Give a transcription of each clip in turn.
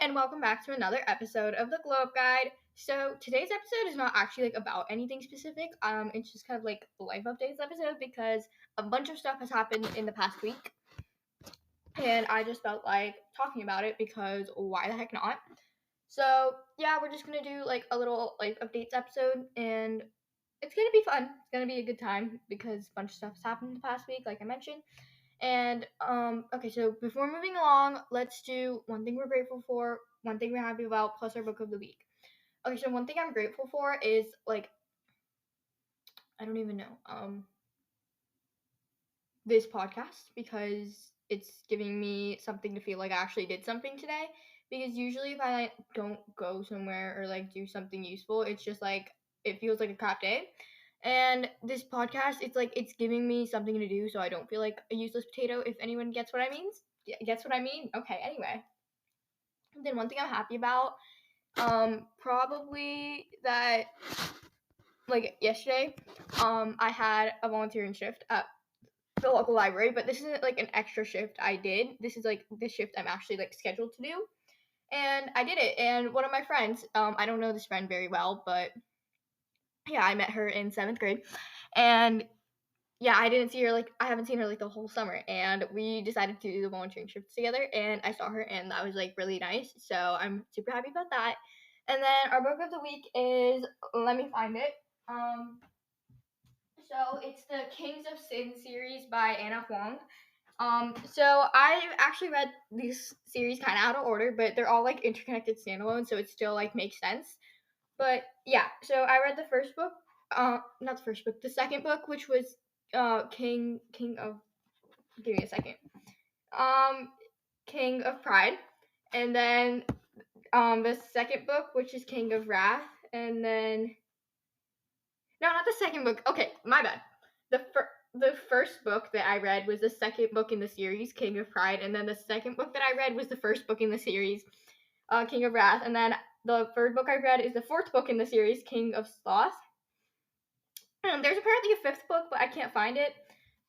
and welcome back to another episode of the Glow Up Guide. So today's episode is not actually about anything specific. It's just kind of like a life updates episode because a bunch of stuff has happened in the past week, and I just felt like talking about it because why the heck not? So yeah, we're just gonna do like a little life updates episode, and it's gonna be fun. It's gonna be a good time because a bunch of stuff has happened in the past week, like I mentioned. And okay, so before moving along, let's do one thing we're grateful for, one thing we're happy about, plus our book of the week. Okay, so one thing I'm grateful for is like I don't even know, this podcast because it's giving me something to feel like I actually did something today. Because usually if I like don't go somewhere or like do something useful, it's just like it feels like a crap day. And this podcast, it's like it's giving me something to do, so I don't feel like a useless potato. If anyone gets what I mean, gets what I mean. Okay. Anyway, then one thing I'm happy about, probably that like yesterday, I had a volunteering shift at the local library, but this isn't like an extra shift I did. This is like the shift I'm actually like scheduled to do, and I did it. And one of my friends, I don't know this friend very well, but yeah, I met her in 7th grade, and yeah, I haven't seen her like the whole summer, and we decided to do the volunteering shifts together, and I saw her, and that was like really nice. So I'm super happy about that. And then our book of the week is, let me find it. So it's the Kings of Sin series by Anna Huang. So I actually read this series kind of out of order, but they're all like interconnected standalone, so it still like makes sense. But yeah, so I read the first book, not the first book, the second book, which was King of. Give me a second. Um, King of Pride, and then the second book, which is King of Wrath, and then no, not the second book. Okay, my bad. The first book that I read was the second book in the series, King of Pride, and then the second book that I read was the first book in the series, King of Wrath, and then the third book I read is the fourth book in the series, King of Sloth. There's apparently a fifth book, but I can't find it.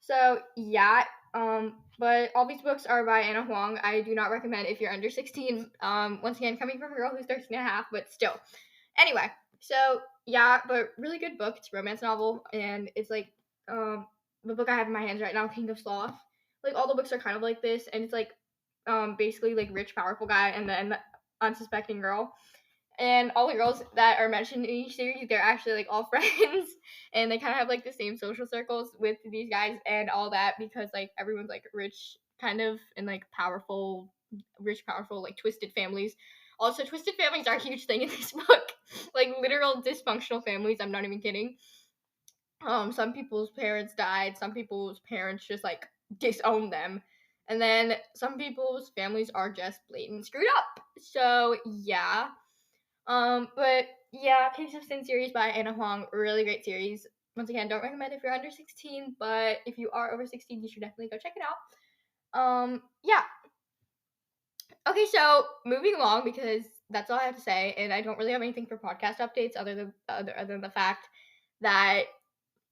So yeah, but all these books are by Anna Huang. I do not recommend if you're under 16. Once again, coming from a girl who's 13 and a half, but still. Anyway, so yeah, but really good book. It's a romance novel, and it's like the book I have in my hands right now, King of Sloth. Like all the books are kind of like this, and it's like basically like rich, powerful guy, and then the unsuspecting girl. And all the girls that are mentioned in each series, they're actually like all friends, and they kind of have like the same social circles with these guys and all that because like everyone's like rich, kind of, and like powerful, rich, powerful, like twisted families. Also, twisted families are a huge thing in this book, like literal dysfunctional families. I'm not even kidding. Some people's parents died. Some people's parents just like disowned them, and then some people's families are just blatant screwed up. So yeah. But yeah, Kings of Sin series by Anna Huang, really great series. Once again, don't recommend if you're under 16, but if you are over 16, you should definitely go check it out. Yeah. Okay, so moving along because that's all I have to say, and I don't really have anything for podcast updates other than the fact that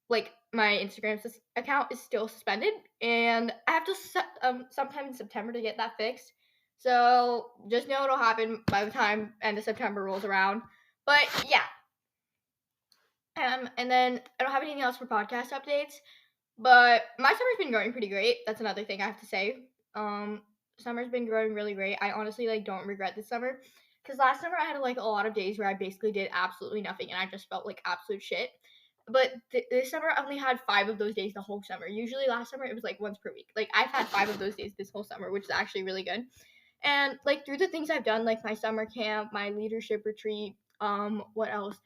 like my Instagram account is still suspended, and I have to sometime in September to get that fixed. So just know it'll happen by the time end of September rolls around. But yeah. And then I don't have anything else for podcast updates. But my summer's been going pretty great. That's another thing I have to say. Summer's been going really great. I honestly like don't regret this summer. Because last summer I had like a lot of days where I basically did absolutely nothing and I just felt like absolute shit. But this summer I only had 5 of those days the whole summer. Usually last summer it was like once per week. Like I've had 5 of those days this whole summer, which is actually really good. And like through the things I've done, like my summer camp, my leadership retreat, what else?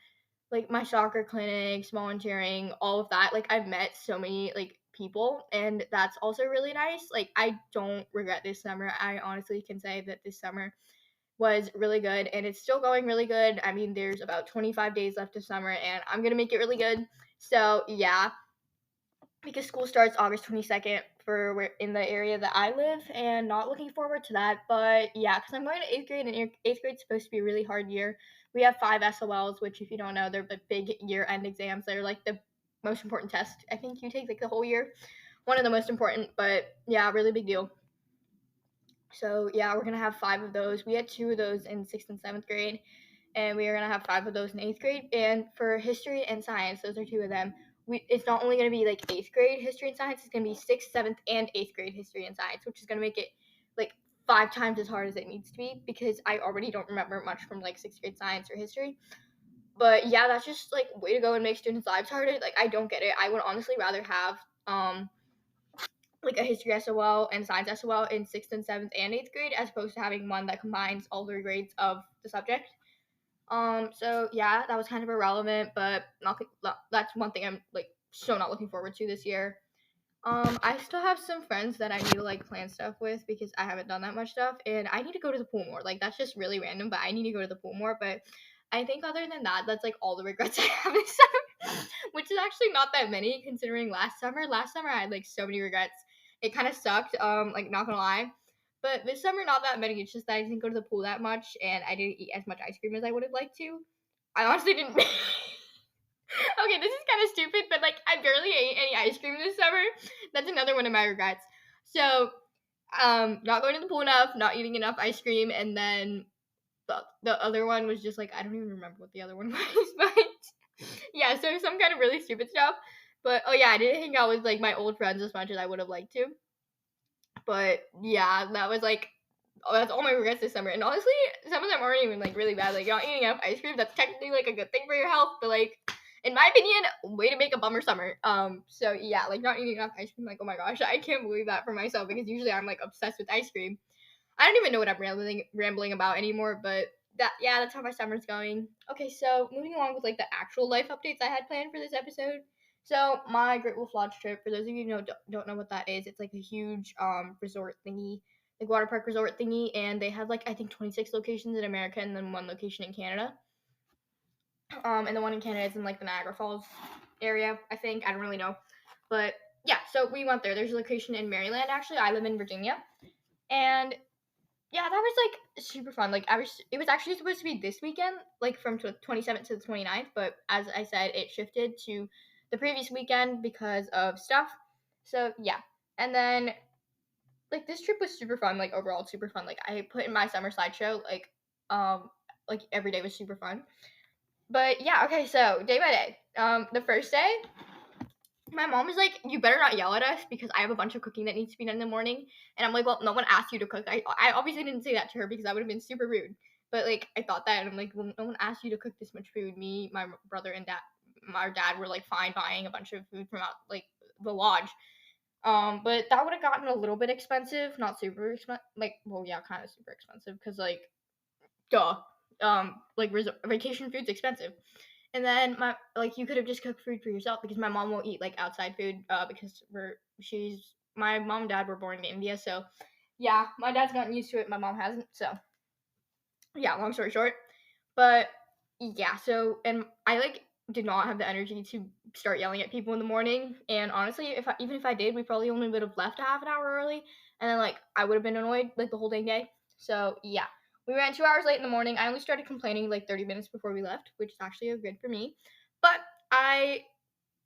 Like my soccer clinics, volunteering, all of that. Like I've met so many like people, and that's also really nice. Like I don't regret this summer. I honestly can say that this summer was really good, and it's still going really good. I mean, there's about 25 days left of summer, and I'm gonna make it really good. So yeah, because school starts August 22nd for where in the area that I live, and not looking forward to that. But yeah, because I'm going to 8th grade, and 8th grade's supposed to be a really hard year. We have 5 SOLs, which if you don't know, they're the big year-end exams. They're like the most important test I think you take like the whole year. One of the most important, but yeah, really big deal. So yeah, we're gonna have 5 of those. We had 2 of those in 6th and 7th grade, and we are gonna have 5 of those in 8th grade. And for history and science, those are 2 of them. It's not only gonna be like 8th grade history and science, it's gonna be 6th, 7th, and 8th grade history and science, which is gonna make it like 5 times as hard as it needs to be, because I already don't remember much from like 6th grade science or history. But yeah, that's just like way to go and make students' lives harder. Like, I don't get it. I would honestly rather have like a history SOL and science SOL in 6th and 7th and 8th grade, as opposed to having one that combines all 3 grades of the subject. So yeah, that was kind of irrelevant, but that's one thing I'm like so not looking forward to this year. I still have some friends that I need to like plan stuff with, because I haven't done that much stuff, and I need to go to the pool more. Like, that's just really random, but I need to go to the pool more. But I think other than that, that's like all the regrets I have this summer, which is actually not that many considering last summer. Last summer I had like so many regrets. It kind of sucked. Like, not gonna lie. But this summer, not that many. It's just that I didn't go to the pool that much, and I didn't eat as much ice cream as I would have liked to. I honestly didn't. Okay, this is kind of stupid, but like, I barely ate any ice cream this summer. That's another one of my regrets. So, not going to the pool enough, not eating enough ice cream, and then the other one was just like, I don't even remember what the other one was, but yeah, so some kind of really stupid stuff. But oh yeah, I didn't hang out with like my old friends as much as I would have liked to. But yeah, that was like, that's all my regrets this summer. And honestly, some of them aren't even like really bad. Like, not eating enough ice cream, that's technically like a good thing for your health, but like, in my opinion, way to make a bummer summer. So yeah, like, not eating enough ice cream, like, oh my gosh, I can't believe that for myself, because usually I'm like obsessed with ice cream. I don't even know what I'm rambling about anymore, but that's how my summer's going. Okay, so moving along with like the actual life updates I had planned for this episode. So my Great Wolf Lodge trip, for those of you who don't know what that is, it's like a huge resort thingy, like water park resort thingy, and they have like, I think, 26 locations in America and then 1 location in Canada. And the one in Canada is in like the Niagara Falls area, I think. I don't really know, but yeah. So we went there. There's a location in Maryland. Actually, I live in Virginia, and yeah, that was like super fun. Like, it was actually supposed to be this weekend, like from 27th to the 29th, but as I said, it shifted to the previous weekend because of stuff. So yeah, and then like this trip was super fun. Like, overall, super fun. Like, I put in my summer slideshow, like every day was super fun. But yeah, okay, so day by day. The first day, my mom was like, you better not yell at us, because I have a bunch of cooking that needs to be done in the morning. And I'm like, well, no one asked you to cook. I obviously didn't say that to her, because that would have been super rude. But like, I thought that, and I'm like, well, no one asked you to cook this much food. Me, my brother, and my dad were like fine buying a bunch of food from out like the lodge. But that would have gotten a little bit expensive, not super expensive. Like, well, yeah, kind of super expensive, because like, duh. Like, vacation food's expensive. And then you could have just cooked food for yourself, because my mom won't eat like outside food, because my mom and dad were born in India, so yeah, my dad's gotten used to it, my mom hasn't. So yeah, long story short. But yeah, so, and I like did not have the energy to start yelling at people in the morning. And honestly, even if I did, we probably only would have left a half an hour early, and then like I would have been annoyed like the whole dang day. So yeah, we ran 2 hours late in the morning. I only started complaining like 30 minutes before we left, which is actually a good for me. But I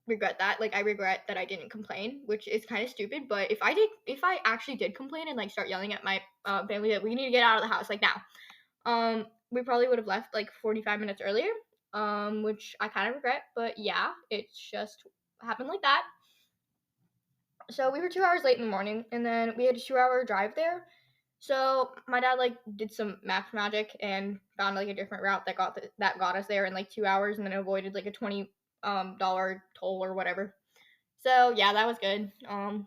regret that. Like, I regret that I didn't complain, which is kind of stupid. But if I actually did complain and like start yelling at my family that we need to get out of the house like now, we probably would have left like 45 minutes earlier, which I kind of regret. But yeah, it's just happened like that. So we were 2 hours late in the morning, and then we had a 2 hour drive there. So my dad like did some math magic and found like a different route that got us there in like 2 hours, and then avoided like a $20 toll or whatever. So yeah, that was good.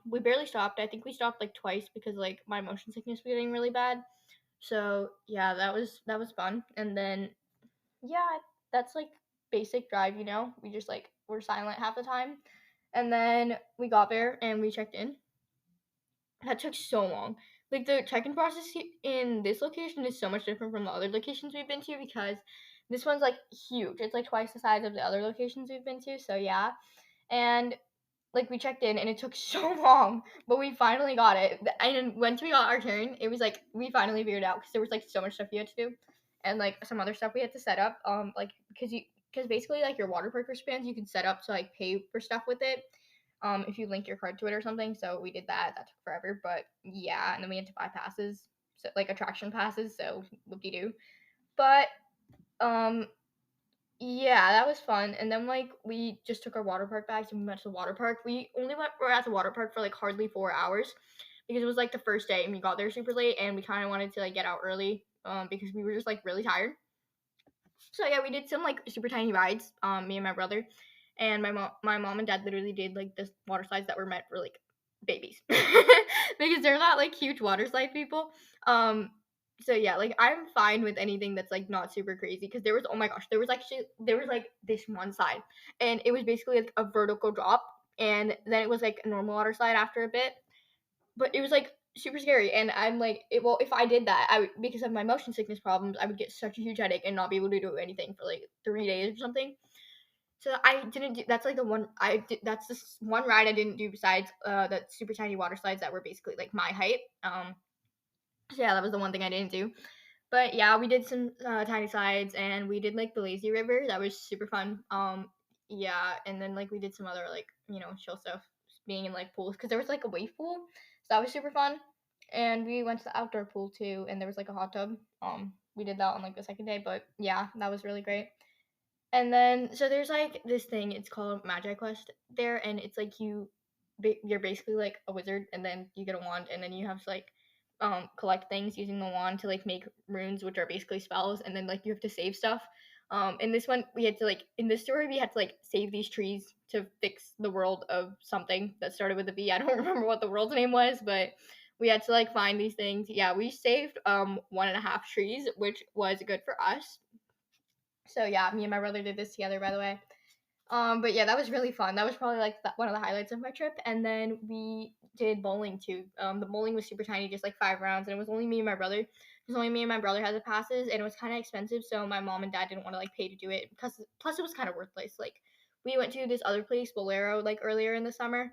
We barely stopped. I think we stopped like twice, because like my motion sickness was getting really bad. So yeah, that was fun. And then yeah, that's like basic drive. We just like were silent half the time, and then we got there and we checked in. That took so long. Like, the check-in process in this location is so much different from the other locations we've been to, because this one's like huge. It's like twice the size of the other locations we've been to. So yeah, and like we checked in and it took so long, but we finally got it. And once we got our turn, it was like we finally figured it out, because there was like so much stuff we had to do, and like some other stuff we had to set up. Like, because basically like your water park wristbands you can set up to like pay for stuff with it. If you link your card to it or something. So we did that. That took forever, but yeah. And then we had to buy passes. so, like attraction passes, so whoop-de-doo. But yeah, that was fun. And then like we just took our water park bags and we went to the water park. Were at the water park for like hardly 4 hours because it was like the first day and we got there super late and we kind of wanted to like get out early because we were just like really tired. So yeah, we did some like super tiny rides. Me and my brother, and my mom and dad literally did like this water slides that were meant for like babies because they're not like huge water slide people. Um, so yeah, like I'm fine with anything that's like not super crazy because there was, oh my gosh, there was like this one side and it was basically like a vertical drop and then it was like a normal water slide after a bit, but it was like super scary and I'm like well, if I did that, I would, because of my motion sickness problems, I would get such a huge headache and not be able to do anything for like 3 days or something. So I didn't do, that's like the one I did, that's this one ride I didn't do besides the super tiny water slides that were basically like my height. So yeah, that was the one thing I didn't do. But yeah, we did some tiny slides and we did like the lazy river. That was super fun. Yeah, and then like we did some other like, chill stuff, being in like pools because there was like a wave pool. So that was super fun. And we went to the outdoor pool too and there was like a hot tub. We did that on like the second day, but yeah, that was really great. And then so there's like this thing, it's called Magi Quest there, and it's like you're basically like a wizard, and then you get a wand, and then you have to like collect things using the wand to like make runes, which are basically spells, and then like you have to save stuff. In this one, we had to like in this story we had to like save these trees to fix the world of something that started with a V. I don't remember what the world's name was, but we had to like find these things. Yeah, we saved 1.5 trees, which was good for us. So yeah, me and my brother did this together, by the way. But yeah, that was really fun. That was probably like one of the highlights of my trip. And then we did bowling too. The bowling was super tiny, just like 5 rounds, and it was only me and my brother. Because only me and my brother had the passes, and it was kind of expensive. So my mom and dad didn't want to like pay to do it. Because plus it was kind of worthless. Like we went to this other place, Bolero, like earlier in the summer.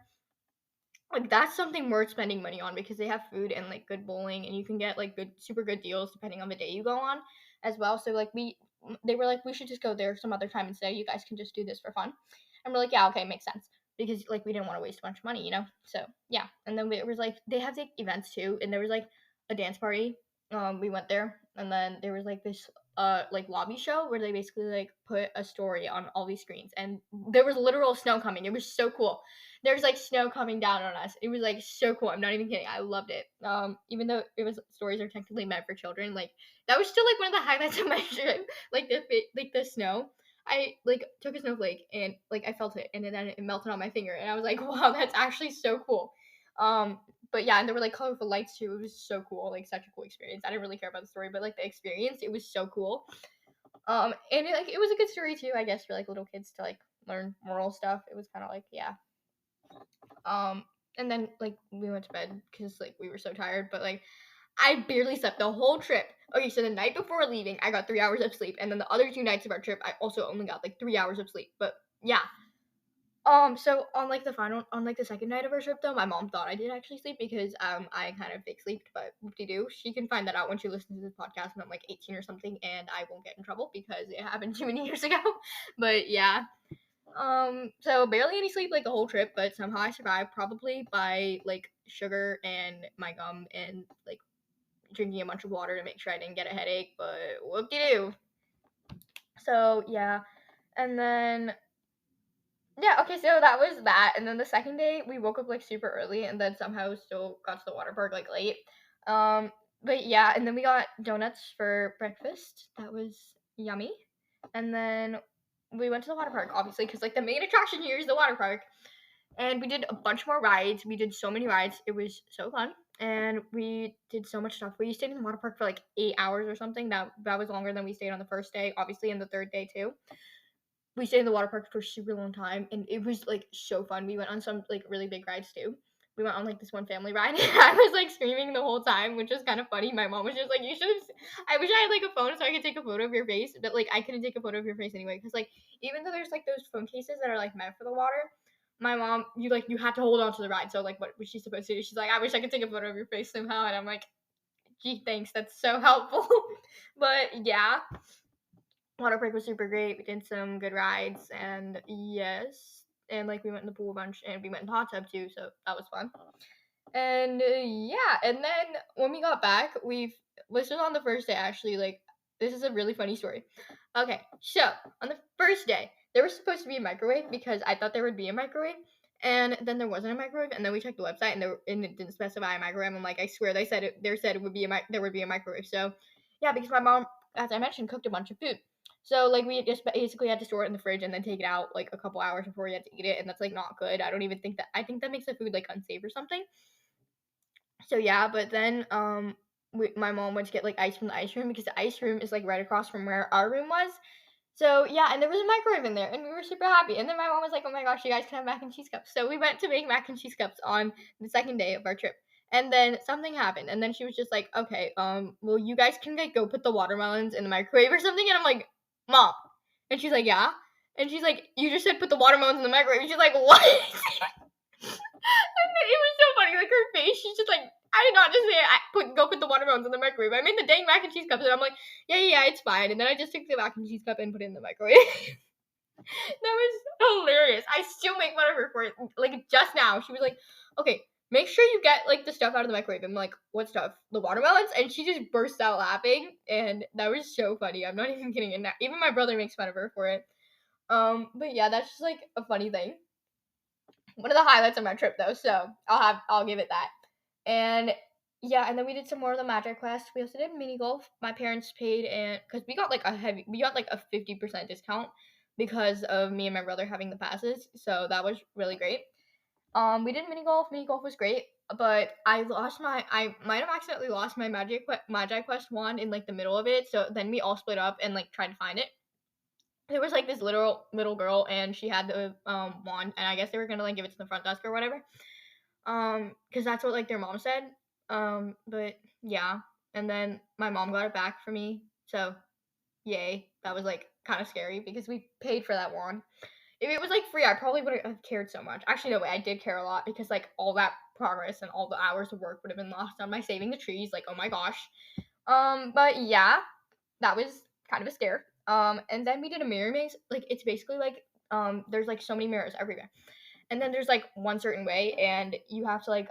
Like that's something worth spending money on because they have food and like good bowling, and you can get like good, super good deals depending on the day you go on, as well. So like they were like, we should just go there some other time and say you guys can just do this for fun, and we're like, yeah, okay, makes sense because like we didn't want to waste a bunch of money. So yeah, and then it was like they have like events too, and there was like a dance party. We went there, and then there was like this like lobby show where they basically like put a story on all these screens, and there was literal snow coming. It was so cool. There's like snow coming down on us. It was like so cool. I'm not even kidding. I loved it. Even though it was stories are technically meant for children, like that was still like one of the highlights of my trip. Like the snow. I like took a snowflake and like I felt it and then it melted on my finger and I was like, wow, that's actually so cool. But yeah, and there were like colorful lights too. It was so cool, like such a cool experience. I didn't really care about the story, but like the experience, it was so cool. And it was a good story too, I guess, for like little kids to like learn moral stuff. It was kind of like, yeah. Um, and then like we went to bed because like we were so tired, but like I barely slept the whole trip. Okay, so the night before leaving, I got 3 hours of sleep, and then the other 2 nights of our trip, I also only got like 3 hours of sleep. But yeah. So on like the second night of our trip though, my mom thought I did actually sleep because I kind of fake sleeped, but whoop-de-doo. She can find that out when she listens to this podcast when I'm like 18 or something, and I won't get in trouble because it happened too many years ago. But yeah. So barely any sleep like the whole trip, but somehow I survived probably by like sugar and my gum and like drinking a bunch of water to make sure I didn't get a headache, but whoop-de-doo. So yeah, and then yeah, okay, so that was that, and then the second day we woke up like super early, and then somehow still got to the water park like late. But yeah, and then we got donuts for breakfast. That was yummy, and then we went to the water park obviously because like the main attraction here is the water park, and we did a bunch more rides. We did so many rides. It was so fun, and we did so much stuff. We stayed in the water park for like 8 hours or something. That was longer than we stayed on the first day, obviously, and the third day too. We stayed in the water park for a super long time, and it was like so fun. We went on some like really big rides too. We went on like this one family ride, and I was like screaming the whole time, which was kind of funny. My mom was just like, "You should have." I wish I had like a phone so I could take a photo of your face, but like I couldn't take a photo of your face anyway because like even though there's like those phone cases that are like meant for the water, my mom you had to hold on to the ride. So like what was she supposed to do? She's like, "I wish I could take a photo of your face somehow," and I'm like, "Gee, thanks, that's so helpful." But yeah, water park was super great. We did some good rides, and yes, and like we went in the pool a bunch, and we went in the hot tub too, so that was fun. And yeah, and then when we got back, this was on the first day actually. Like, this is a really funny story. Okay, so on the first day, there was supposed to be a microwave because I thought there would be a microwave, and then there wasn't a microwave. And then we checked the website, and it didn't specify a microwave. I'm like, I swear they said it would be there would be a microwave. So yeah, because my mom, as I mentioned, cooked a bunch of food. So like we just basically had to store it in the fridge and then take it out like a couple hours before we had to eat it, and that's like not good. I don't even think that I think that makes the food like unsafe or something. So yeah, but then my mom went to get like ice from the ice room because the ice room is like right across from where our room was. So yeah, and there was a microwave in there, and we were super happy. And then my mom was like, "Oh my gosh, you guys can have mac and cheese cups." So we went to make mac and cheese cups on the second day of our trip. And then something happened, and then she was just like, "Okay, well, you guys can like go put the watermelons in the microwave or something." And I'm like, "Mom," and she's like, "Yeah," and she's like, "You just said put the watermelons in the microwave." And she's like, "What?" And it was so funny, like her face. She's just like, I did not just say go put the watermelons in the microwave. I made the dang mac and cheese cups, and I'm like, yeah, it's fine. And then I just took the mac and cheese cup and put it in the microwave. That was hilarious. I still make fun of her for it. Like just now, she was like, okay, make sure you get like the stuff out of the microwave. I'm like, what stuff? The watermelons? And she just burst out laughing, and that was so funny. I'm not even kidding. And even my brother makes fun of her for it. But yeah, that's just like a funny thing. One of the highlights of my trip though, so I'll give it that. And yeah, and then we did some more of the magic quest. We also did mini golf. My parents paid, and because we got like a 50% discount because of me and my brother having the passes, so that was really great. We did mini golf. Mini golf was great, but I might have accidentally lost my magic quest wand in like the middle of it. So then we all split up and like tried to find it. There was like this little girl, and she had the wand, and I guess they were gonna like give it to the front desk or whatever. Because that's what like their mom said. But yeah, and then my mom got it back for me, so yay. That was like kind of scary because we paid for that wand. If it was like free, I probably wouldn't have cared so much. Actually, no way, I did care a lot because like all that progress and all the hours of work would have been lost on my saving the trees. Like, oh my gosh. But yeah, that was kind of a scare. And then we did a mirror maze. Like, it's basically like there's like so many mirrors everywhere, and then there's like one certain way, and you have to like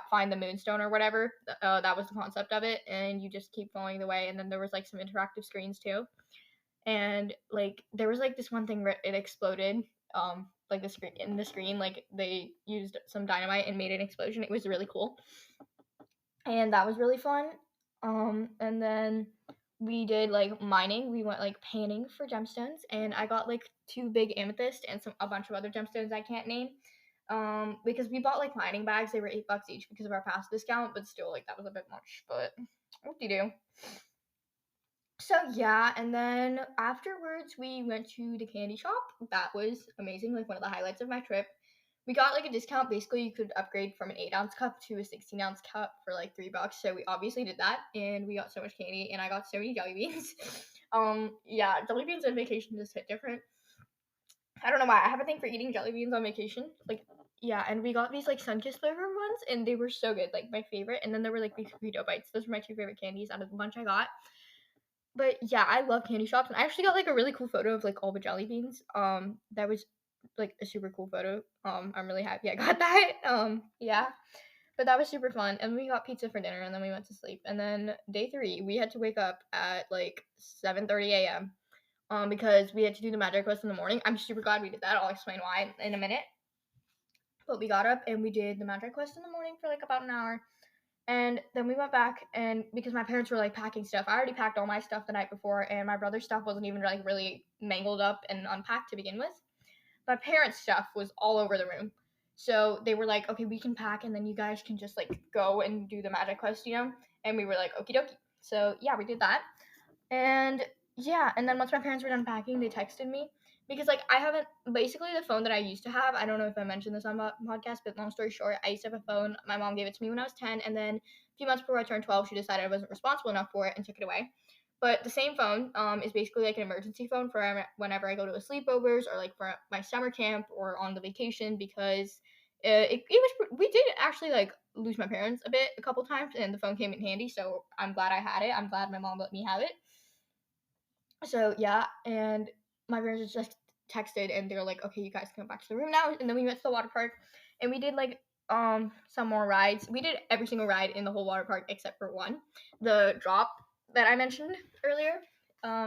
find the moonstone or whatever. That was the concept of it, and you just keep following the way. And then there was like some interactive screens too, and like there was like this one thing where it exploded. Like the screen, like they used some dynamite and made an explosion. It was really cool, and that was really fun. And then we did like mining. We went like panning for gemstones, and I got like 2 big amethyst and a bunch of other gemstones I can't name. Because we bought like mining bags. They were $8 each because of our pass discount, but still like that was a bit much. But what do you do? So yeah, and then afterwards we went to the candy shop. That was amazing, like one of the highlights of my trip. We got like a discount. Basically, you could upgrade from an 8-ounce cup to a 16-ounce cup for like $3. So we obviously did that, and we got so much candy, and I got so many jelly beans. Yeah, jelly beans on vacation just hit different. I don't know why. I have a thing for eating jelly beans on vacation. Like, yeah, and we got these like Sunkist flavor ones, and they were so good, like my favorite. And then there were like these Frito bites. Those were my 2 favorite candies out of the bunch I got. But yeah, I love candy shops, and I actually got like a really cool photo of like all the jelly beans. That was like a super cool photo. I'm really happy I got that. Yeah, but that was super fun, and we got pizza for dinner, and then we went to sleep. And then day 3, we had to wake up at like 7:30 a.m. Because we had to do the magic quest in the morning. I'm super glad we did that. I'll explain why in a minute. But we got up and we did the magic quest in the morning for like about an hour. And then we went back, and because my parents were like packing stuff, I already packed all my stuff the night before, and my brother's stuff wasn't even like really mangled up and unpacked to begin with. My parents' stuff was all over the room. So they were like, okay, we can pack, and then you guys can just like go and do the magic quest, you know? And we were like, okie dokie. So yeah, we did that. And yeah, and then once my parents were done packing, they texted me because like I haven't basically the phone that I used to have. I don't know if I mentioned this on my podcast, but long story short, I used to have a phone. My mom gave it to me when I was 10, and then a few months before I turned 12, she decided I wasn't responsible enough for it and took it away. But the same phone is basically like an emergency phone for whenever I go to a sleepovers or like for my summer camp or on the vacation because we did actually like lose my parents a couple times, and the phone came in handy. So I'm glad I had it. I'm glad my mom let me have it. So yeah, and my parents just texted, and they were like, okay, you guys can go back to the room now. And then we went to the water park, and we did like some more rides. We did every single ride in the whole water park except for one, the drop that I mentioned earlier.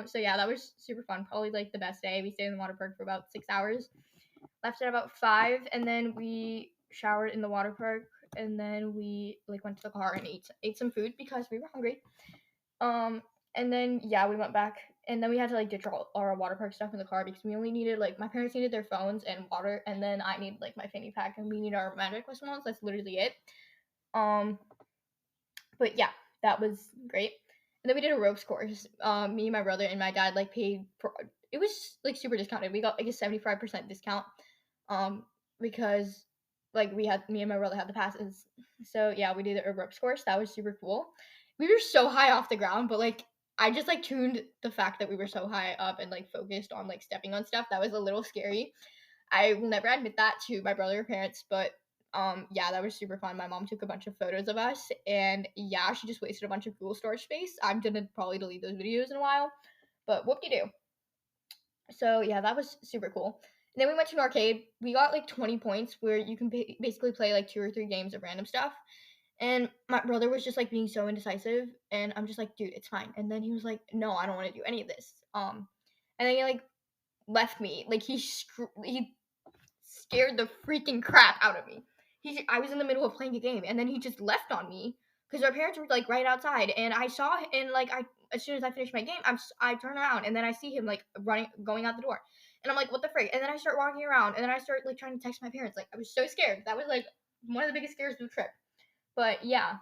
So yeah, that was super fun. Probably like the best day. We stayed in the water park for about 6 hours. Left at about 5, and then we showered in the water park, and then we like went to the car and ate some food because we were hungry. Um, and then yeah, we went back, and then we had to like ditch all our water park stuff in the car because we only needed like my parents needed their phones and water, and then I needed like my fanny pack, and we need our magic whistle ones. That's literally it. Um, but yeah, that was great. And then we did a ropes course. Me, my brother, and my dad like paid for. It was like super discounted. We got like a 75% discount. Um, because like me and my brother had the passes. So yeah, we did a ropes course. That was super cool. We were so high off the ground, but like I just like tuned the fact that we were so high up and like focused on like stepping on stuff. That was a little scary. I will never admit that to my brother or parents, but yeah, that was super fun. My mom took a bunch of photos of us, and yeah, she just wasted a bunch of Google storage space. I'm gonna probably delete those videos in a while, but whoop de doo. So yeah, that was super cool. And then we went to an arcade. We got like 20 points where you can basically play like 2 or 3 games of random stuff. And my brother was just like being so indecisive, and I'm just like, dude, it's fine. And then he was like, no, I don't want to do any of this. And then he like left me. Like he scared the freaking crap out of me. I was in the middle of playing a game, and then he just left on me because our parents were like right outside, and I saw, and like as soon as I finished my game, I turn around, and then I see him like running, going out the door, and I'm like, what the frick? And then I start walking around, and then I start like trying to text my parents. Like I was so scared. That was like one of the biggest scares of the trip. But yeah,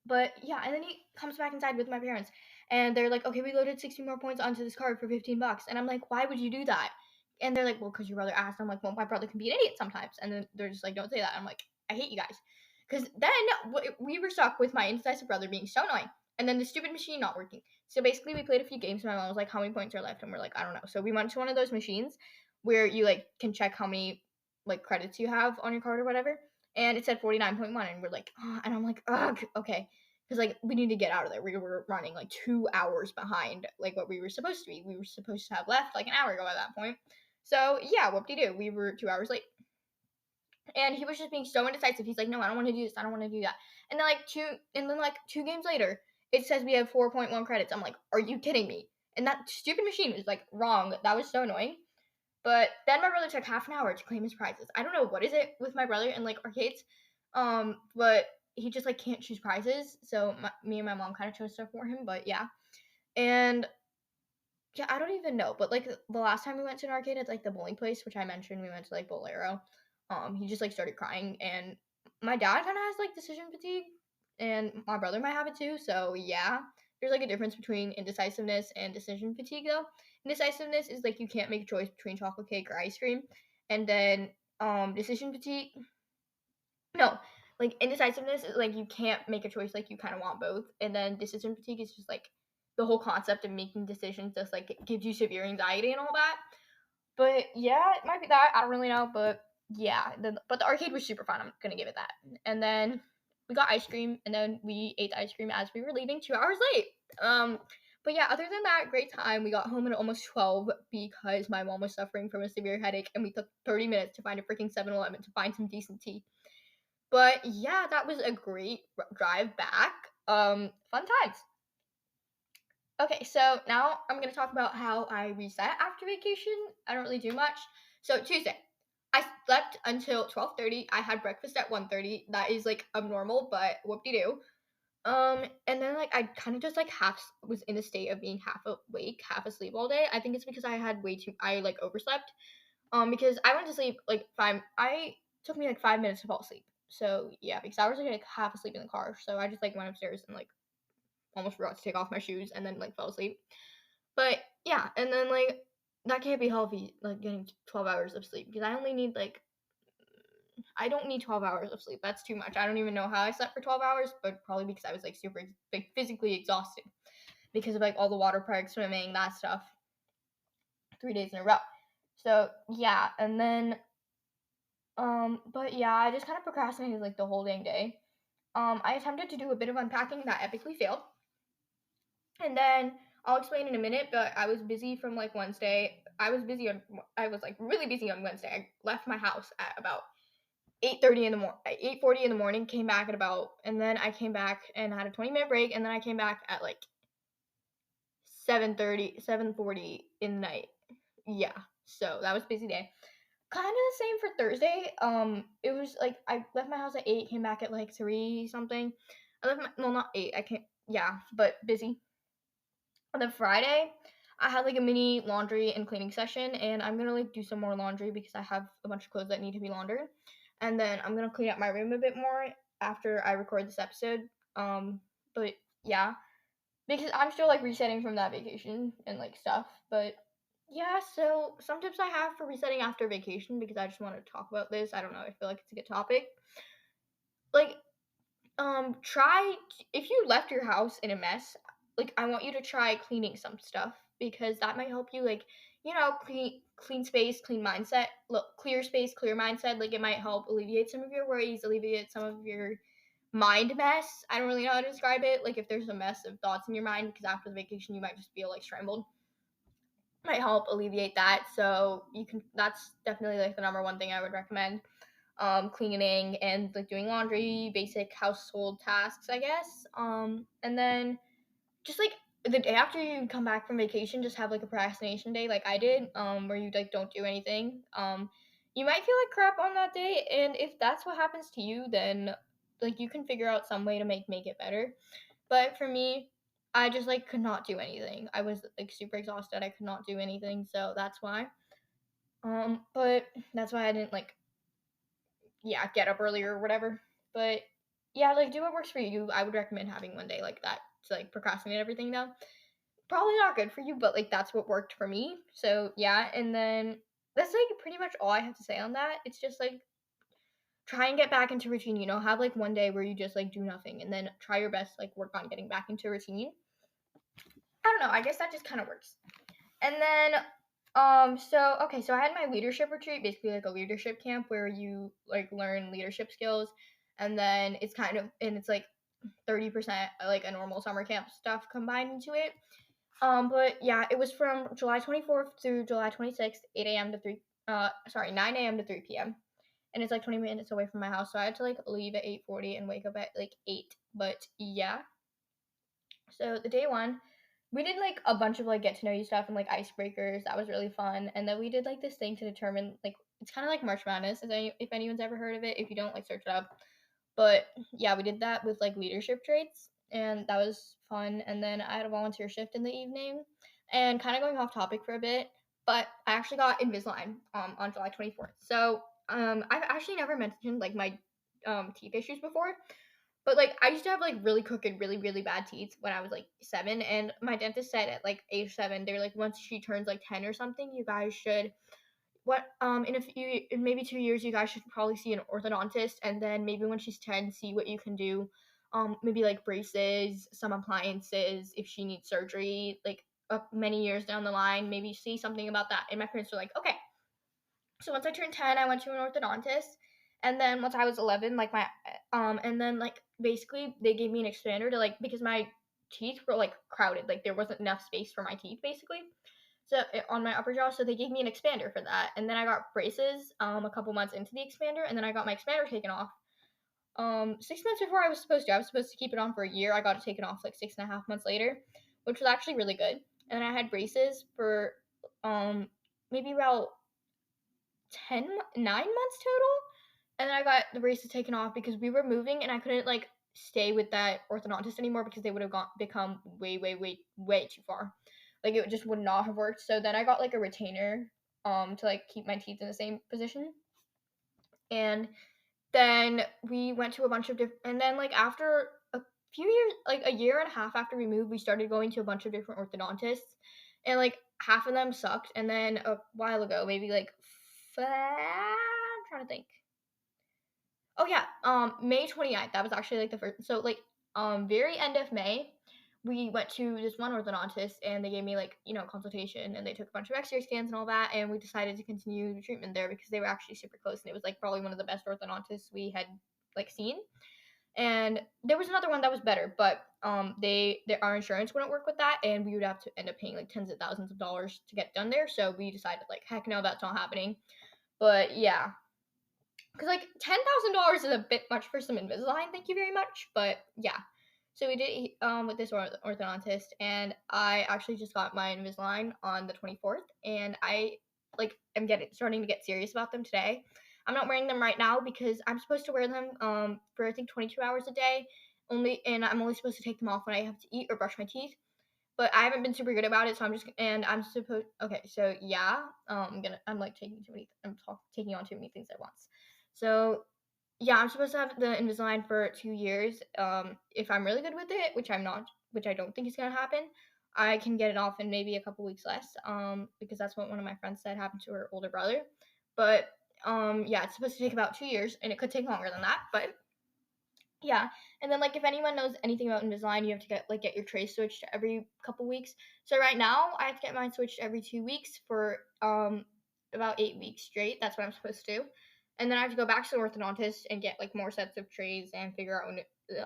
and then he comes back inside with my parents, and they're like, okay, we loaded 60 more points onto this card for $15, and I'm like, why would you do that? And they're like, well, because your brother asked. I'm like, well, my brother can be an idiot sometimes, and then they're just like, don't say that. I'm like, I hate you guys, because then we were stuck with my indecisive brother being so annoying, and then the stupid machine not working. So basically, we played a few games, and my mom was like, how many points are left? And we're like, I don't know. So we went to one of those machines where you like can check how many like credits you have on your card or whatever, and it said 49.1, and we're like, oh, and I'm like, ugh, okay, because like we need to get out of there. We were running like 2 hours behind like what we were supposed to be. We were supposed to have left like an hour ago at that point. So yeah, whoop de doo. We were 2 hours late. And he was just being so indecisive. He's like, no, I don't want to do this. I don't want to do that. And then like 2 games later, it says we have 4.1 credits. I'm like, are you kidding me? And that stupid machine was like wrong. That was so annoying. But then my brother took half an hour to claim his prizes. I don't know what is it with my brother and like arcades, but he just like can't choose prizes. So me and my mom kind of chose stuff for him. But yeah, and yeah, I don't even know. But like the last time we went to an arcade at like the bowling place, which I mentioned, we went to like Bolero. He just like started crying, and my dad kind of has like decision fatigue, and my brother might have it too. So yeah, there's like a difference between indecisiveness and decision fatigue though. Indecisiveness is like you can't make a choice between chocolate cake or ice cream, and then decision fatigue, no, like indecisiveness is like you can't make a choice, like you kind of want both, and then decision fatigue is just like the whole concept of making decisions just like it gives you severe anxiety and all that. But yeah, it might be that, I don't really know, but yeah, but the arcade was super fun. I'm gonna give it that. And then we got ice cream, and then we ate the ice cream as we were leaving 2 hours late. But yeah, other than that, great time. We got home at almost 12 because my mom was suffering from a severe headache, and we took 30 minutes to find a freaking 7-Eleven to find some decent tea. But yeah, that was a great drive back. Fun times. Okay, so now I'm gonna talk about how I reset after vacation. I don't really do much. So Tuesday, I slept until 12:30. I had breakfast at 1:30. That is like abnormal, but whoop de doo. And then like I kind of just like half was in a state of being half awake, half asleep all day. I think it's because I had I like overslept. Because I went to sleep like took me like 5 minutes to fall asleep. So yeah, because I was like half asleep in the car. So I just like went upstairs and like almost forgot to take off my shoes and then like fell asleep. But yeah, and then like that can't be healthy, like getting 12 hours of sleep, because I don't need 12 hours of sleep. That's too much. I don't even know how I slept for 12 hours, but probably because I was like super like physically exhausted because of like all the water park swimming, that stuff, 3 days in a row. So yeah, and then but yeah, I just kind of procrastinated like the whole dang day. I attempted to do a bit of unpacking that epically failed. And then I'll explain in a minute, but I was busy from like Wednesday. I was like really busy on Wednesday. I left my house at about 8:30 in the morning, 8:40 in the morning, came back at about, and then I came back and had a 20-minute break, and then I came back at like 7:30, 7:40 in the night. Yeah, so that was a busy day. Kind of the same for Thursday. It was like I left my house at 8, came back at like 3 something. Well, not 8. I can't. Yeah, but busy. And then Friday, I had like a mini laundry and cleaning session, and I'm gonna like do some more laundry because I have a bunch of clothes that need to be laundered. And then I'm gonna clean up my room a bit more after I record this episode. But yeah, because I'm still like resetting from that vacation and like stuff. But yeah, so some tips I have for resetting after vacation, because I just want to talk about this. I don't know, I feel like it's a good topic. Like, try, if you left your house in a mess, like I want you to try cleaning some stuff, because that might help you, like, clean space, clean mindset, look, clear space, clear mindset. Like, it might help alleviate some of your worries, alleviate some of your mind mess. I don't really know how to describe it. Like, if there's a mess of thoughts in your mind, because after the vacation you might just feel like scrambled, might help alleviate that. So you can, that's definitely like the number one thing I would recommend. Cleaning and like doing laundry, basic household tasks, I guess. And then just like the day after you come back from vacation, just have like a procrastination day, like I did, where you like don't do anything. You might feel like crap on that day, and if that's what happens to you, then like you can figure out some way to make it better. But for me, I just like could not do anything. I was like super exhausted. I could not do anything, so that's why. But that's why I didn't like, yeah, get up earlier or whatever. But yeah, like do what works for you. I would recommend having one day like that to like procrastinate everything though. Probably not good for you, but like that's what worked for me. So yeah, and then that's like pretty much all I have to say on that. It's just like try and get back into routine, have like one day where you just like do nothing, and then try your best to like work on getting back into routine. I don't know, I guess that just kind of works. And then so I had my leadership retreat, basically like a leadership camp where you like learn leadership skills, and then it's like 30% like a normal summer camp stuff combined into it. But yeah, it was from July 24th through July 26th, 9 a.m. to 3 p.m. And it's like 20 minutes away from my house, so I had to like leave at 8:40 and wake up at like 8. But yeah, so the day one, we did like a bunch of like get to know you stuff and like icebreakers. That was really fun. And then we did like this thing to determine, like, it's kind of like March Madness. If anyone's ever heard of it, if you don't, like, search it up. But yeah, we did that with like leadership traits, and that was fun. And then I had a volunteer shift in the evening, and kind of going off topic for a bit, but I actually got Invisalign on July 24th. So I've actually never mentioned like my teeth issues before, but like I used to have like really crooked, really really bad teeth when I was like 7, and my dentist said at like age 7, they're like, once she turns like 10 or something, you guys should, in maybe 2 years, you guys should probably see an orthodontist, and then maybe when she's 10, see what you can do. Maybe like braces, some appliances, if she needs surgery, like many years down the line, maybe see something about that. And my parents were like, okay. So once I turned 10, I went to an orthodontist, and then once I was 11, like and then like basically they gave me an expander to, like, because my teeth were like crowded, like there wasn't enough space for my teeth basically. So on my upper jaw, so they gave me an expander for that, and then I got braces a couple months into the expander, and then I got my expander taken off 6 months before I was supposed to. I was supposed to keep it on for a year. I got it taken off like 6.5 months later, which was actually really good. And then I had braces for maybe about 9 months total, and then I got the braces taken off because we were moving, and I couldn't like stay with that orthodontist anymore because they would have become way way way way too far. Like it just would not have worked. So then I got like a retainer to like keep my teeth in the same position. And then we went to a bunch of different, and then like after a few years, like a year and a half after we moved, we started going to a bunch of different orthodontists, and like half of them sucked. And then a while ago, maybe like I'm trying to think. Oh yeah, May 29th. That was actually like the first. So like very end of May, we went to this one orthodontist, and they gave me like, consultation, and they took a bunch of X-ray scans and all that, and we decided to continue the treatment there because they were actually super close, and it was like probably one of the best orthodontists we had like seen. And there was another one that was better, but our insurance wouldn't work with that, and we would have to end up paying like tens of thousands of dollars to get done there. So we decided like, heck no, that's not happening. But yeah, because like $10,000 is a bit much for some Invisalign. Thank you very much, but yeah. So we did with this orthodontist, and I actually just got my Invisalign on the 24th, and I like am starting to get serious about them today. I'm not wearing them right now because I'm supposed to wear them for I think 22 hours a day only, and I'm only supposed to take them off when I have to eat or brush my teeth. But I haven't been super good about it, so I'm supposed. Okay, so yeah, I'm like taking on too many things at once. So yeah, I'm supposed to have the Invisalign for 2 years. If I'm really good with it, which I'm not, which I don't think is gonna happen, I can get it off in maybe a couple weeks less. Because that's what one of my friends said happened to her older brother. But yeah, it's supposed to take about 2 years, and it could take longer than that. But yeah, and then like if anyone knows anything about Invisalign, you have to get your trays switched every couple weeks. So right now, I have to get mine switched every 2 weeks for about 8 weeks straight. That's what I'm supposed to do, and then I have to go back to the orthodontist and get like more sets of trays and figure out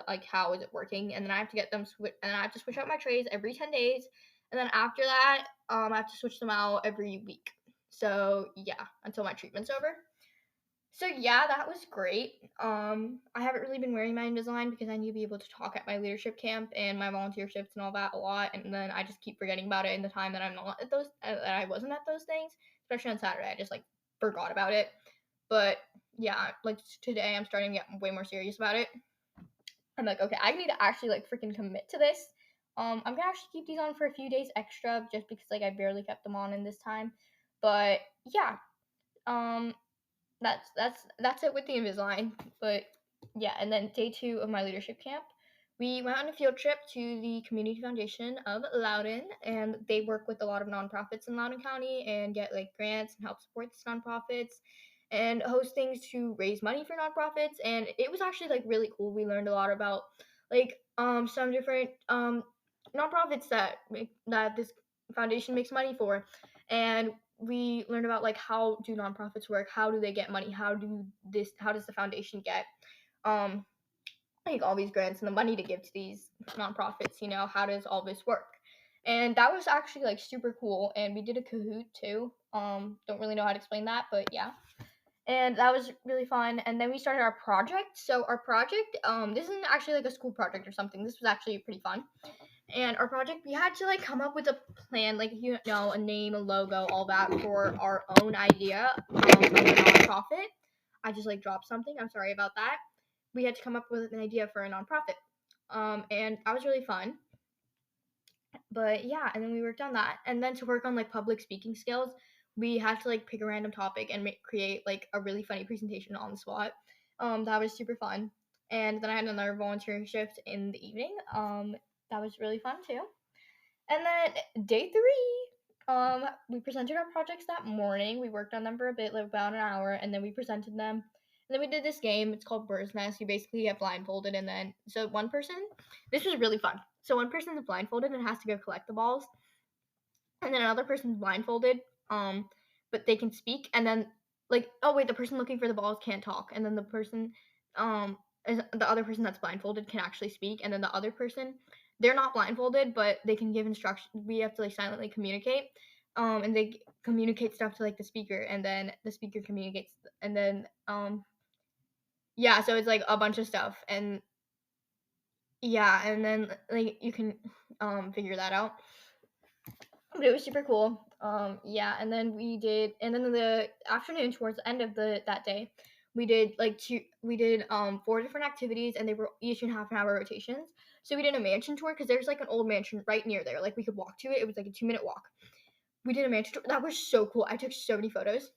like how is it working, and then I have to get them and I have to switch out my trays every 10 days, and then after that, I have to switch them out every week. So yeah, until my treatment's over. So yeah, that was great. I haven't really been wearing my Invisalign because I need to be able to talk at my leadership camp and my volunteer shifts and all that a lot, and then I just keep forgetting about it in the time that I'm not at those, that I wasn't at those things, especially on Saturday. I just like forgot about it. But yeah, like today, I'm starting to get way more serious about it. I'm like, okay, I need to actually like freaking commit to this. I'm gonna actually keep these on for a few days extra just because like I barely kept them on in this time. But yeah, um, that's it with the Invisalign. But yeah, and then day 2 of my leadership camp, we went on a field trip to the Community Foundation of Loudoun, and they work with a lot of nonprofits in Loudoun County and get like grants and help support these nonprofits and host things to raise money for nonprofits. And it was actually like really cool. We learned a lot about like some different nonprofits that this foundation makes money for, and we learned about like how do nonprofits work, how do they get money, how does the foundation get um like all these grants and the money to give to these nonprofits, how does all this work. And that was actually like super cool, and we did a Kahoot too. Don't really know how to explain that, but yeah, and that was really fun. And then we started our project. So our project, this isn't actually like a school project or something, this was actually pretty fun. And our project, we had to like come up with a plan, like a name, a logo, all that for our own idea of a nonprofit. I just like dropped something, I'm sorry about that. We had to come up with an idea for a nonprofit, and that was really fun. But yeah, and then we worked on that, and then to work on like public speaking skills, we had to like pick a random topic and create like a really funny presentation on the spot. That was super fun. And then I had another volunteering shift in the evening. That was really fun too. And then day 3, we presented our projects that morning. We worked on them for a bit, like about an hour, and then we presented them. And then we did this game. It's called Bird's Nest. You basically get blindfolded, and then so one person. This was really fun. So one person is blindfolded and has to go collect the balls, and then another person's blindfolded, but they can speak. And then like, oh wait, the person looking for the balls can't talk, and then the person, the other person that's blindfolded can actually speak, and then the other person, they're not blindfolded, but they can give instructions. We have to like silently communicate, and they communicate stuff to like the speaker, and then the speaker communicates, and then yeah, so it's like a bunch of stuff, and yeah, and then like you can figure that out. But it was super cool. Yeah, and then and then in the afternoon towards the end of that day, we did 4 different activities, and they were each in half an hour rotations. So we did a mansion tour because there's like an old mansion right near there. Like we could walk to it. It was like a 2-minute walk. We did a mansion tour. That was so cool. I took so many photos.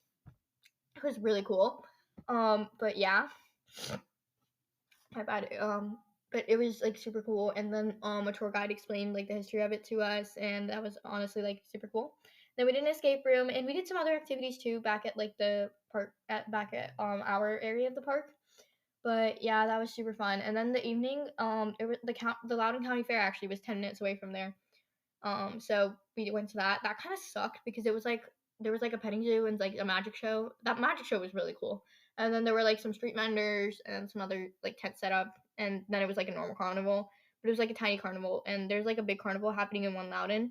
It was really cool. But yeah, my bad. But it was like super cool. And then a tour guide explained like the history of it to us, and that was honestly like super cool. Then we did an escape room, and we did some other activities too back at like the park back at our area of the park. But yeah, that was super fun. And then the evening, it was the Loudoun County Fair actually was 10 minutes away from there. So we went to that. That kind of sucked because it was like there was like a petting zoo and like a magic show. That magic show was really cool. And then there were like some street vendors and some other like tent setup. And then it was like a normal carnival, but it was like a tiny carnival. And there's like a big carnival happening in One Loudoun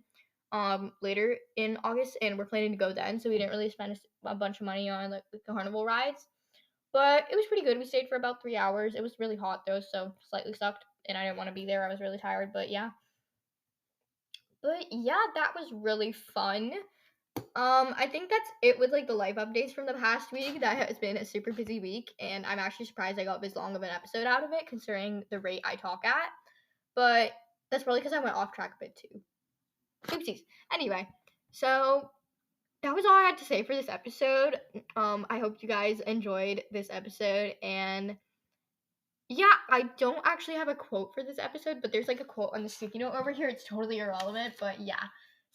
later in August, and we're planning to go then. So we didn't really spend a bunch of money on like the carnival rides. But it was pretty good. We stayed for about 3 hours. It was really hot though, so slightly sucked, and I didn't want to be there. I was really tired, but yeah. But yeah, that was really fun. I think that's it with like the life updates from the past week. That has been a super busy week, and I'm actually surprised I got this long of an episode out of it, considering the rate I talk at. But that's probably because I went off track a bit too. Oopsies. Anyway, so that was all I had to say for this episode. I hope you guys enjoyed this episode, and yeah, I don't actually have a quote for this episode, but there's like a quote on the sticky note over here. It's totally irrelevant, but yeah.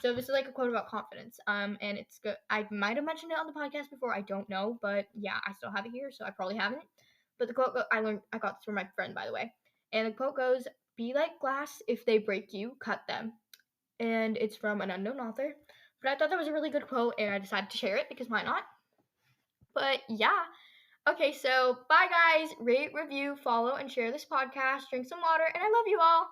So this is like a quote about confidence. And it's good. I might have mentioned it on the podcast before. I don't know, but yeah, I still have it here, so I probably haven't. But the quote I got this from my friend, by the way. And the quote goes, "Be like glass. If they break you, cut them." And it's from an unknown author. But I thought that was a really good quote, and I decided to share it because why not? But yeah. Okay, so bye guys. Rate, review, follow, and share this podcast. Drink some water, and I love you all.